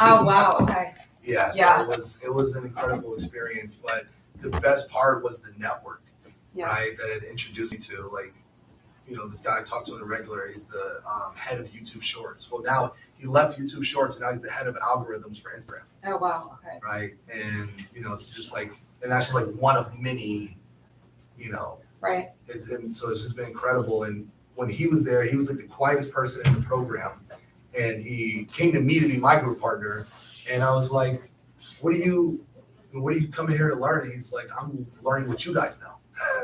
Oh, wow, okay. Yeah, Yeah. so it was an incredible experience, but the best part was the network, Yeah. right? That it introduced me to, like, you know, this guy I talked to on the regular, he's the head of YouTube Shorts. Well, now he left YouTube Shorts and now he's the head of algorithms for Instagram, Oh, wow, okay. right? And, you know, it's just like, and that's just like one of many, you know, Right. and so it's just been incredible. And when he was there, he was like the quietest person in the program. And he came to me to be my group partner. And I was like, what are you coming here to learn? He's like, I'm learning what you guys know.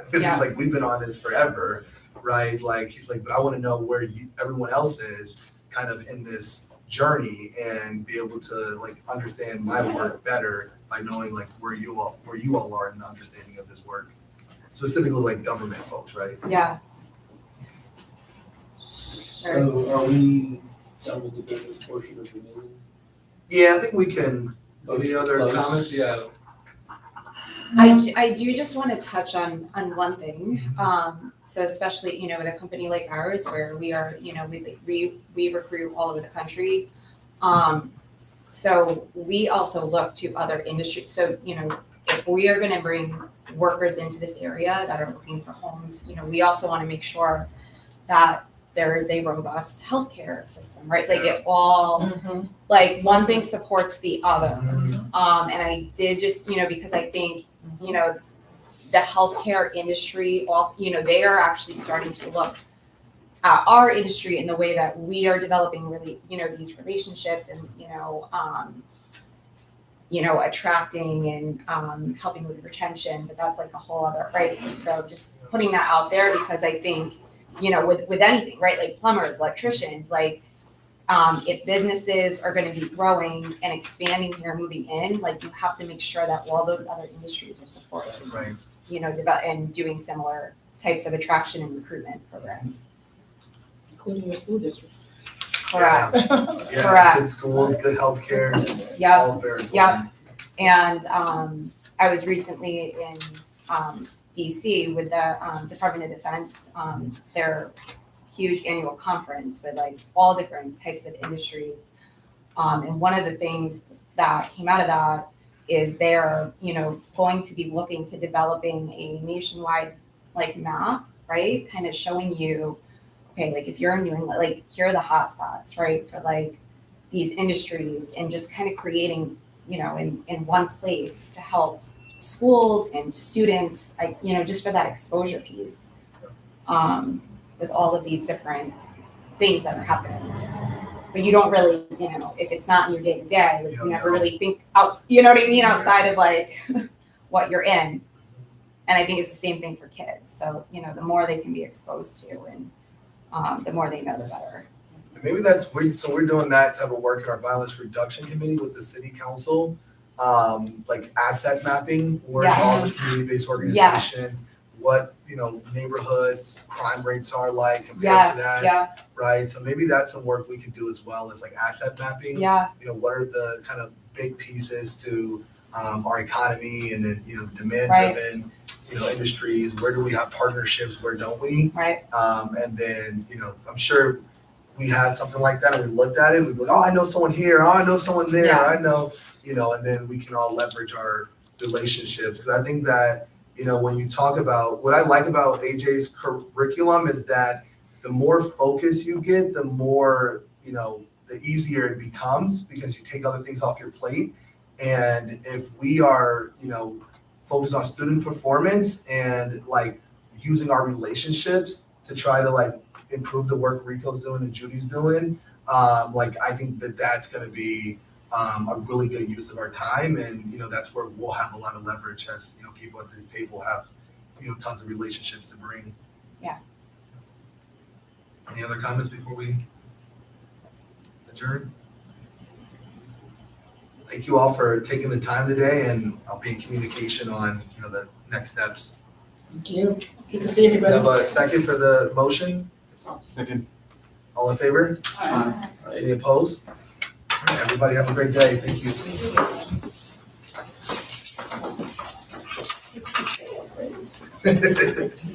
Because Yeah. he's like, we've been on this forever, right? Like, he's like, but I want to know where everyone else is kind of in this journey and be able to like understand my work better by knowing like where you all are in the understanding of this work. Specifically like government folks, right? Yeah. So are we done with the business portion of the meeting? Yeah, I think we can. Any other comments? Yeah. I do just want to touch on one thing. So especially, you know, with a company like ours where we are, you know, we recruit all over the country. So we also look to other industries. So, you know, if we are going to bring workers into this area that are looking for homes, you know, we also want to make sure that there is a robust healthcare system, right? Like it all, like one thing supports the other. And I did just, you know, because I think, you know, the healthcare industry also, you know, they are actually starting to look at our industry in the way that we are developing really, you know, these relationships and, you know, attracting and helping with retention, but that's like a whole other, right? So just putting that out there because I think, you know, with anything, right? Like plumbers, electricians, like if businesses are going to be growing and expanding here, moving in, like you have to make sure that all those other industries are supported, Right. You know, and doing similar types of attraction and recruitment programs. Including your school districts. Correct. Yeah, Correct. good schools, good healthcare. Yeah. All very important. Yeah. And I was recently in DC with the Department of Defense, their huge annual conference with like all different types of industries. And one of the things that came out of that is they're, you know, going to be looking to developing a nationwide like map, right? Kind of showing you, okay, like if you're in New England, like here are the hot spots, right? For like these industries and just kind of creating, you know, in one place to help schools and students, you know, just for that exposure piece, with all of these different things that are happening. But you don't really, you know, if it's not in your day to day, like you never really think out, you know what I mean, outside of like what you're in. And I think it's the same thing for kids. So, you know, the more they can be exposed to and the more they know, the better. Maybe so we're doing that type of work in our violence reduction committee with the city council, like asset mapping, where all the community-based organizations, what, you know, neighborhoods, crime rates are like compared to that, right? So maybe that's some work we could do as well as like asset mapping. Yeah. You know, what are the kind of big pieces to our economy and then, you know, demand-driven, you know, industries, where do we have partnerships, where don't we? Right. And then, you know, I'm sure we had something like that and we looked at it, we'd be like, oh, I know someone here, oh, I know someone there, I know, you know, and then we can all leverage our relationships. Because I think that, you know, when you talk about, what I like about AJ's curriculum is that the more focus you get, the more, you know, the easier it becomes because you take other things off your plate. And if we are, you know, focused on student performance and like using our relationships to try to like improve the work Rico's doing and Judy's doing, like I think that that's going to be a really good use of our time, and you know that's where we'll have a lot of leverage as, you know, people at this table have, you know, tons of relationships to bring. Yeah. Any other comments before we adjourn? Thank you all for taking the time today, and I'll be in communication on, you know, the next steps. Thank you. It's good to see everybody. We have a second for the motion. Second. All in favor? Aye. Any opposed? All right, everybody have a great day. Thank you.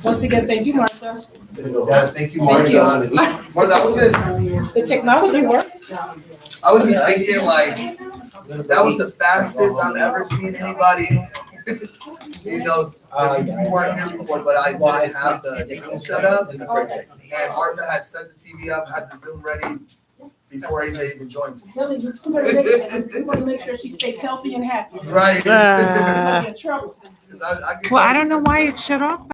Once again, thank you, Martha. Yes, thank you, Martha. Martha, I was The technology works. just thinking like, That was the fastest I've ever seen anybody. You know, you weren't here before, but I didn't have the Zoom set up. And Arthur had set the TV up, had the Zoom ready before AJ even joined. We want to make sure she stays healthy and happy. Right. She might be in trouble. I Well, I don't know why it shut off.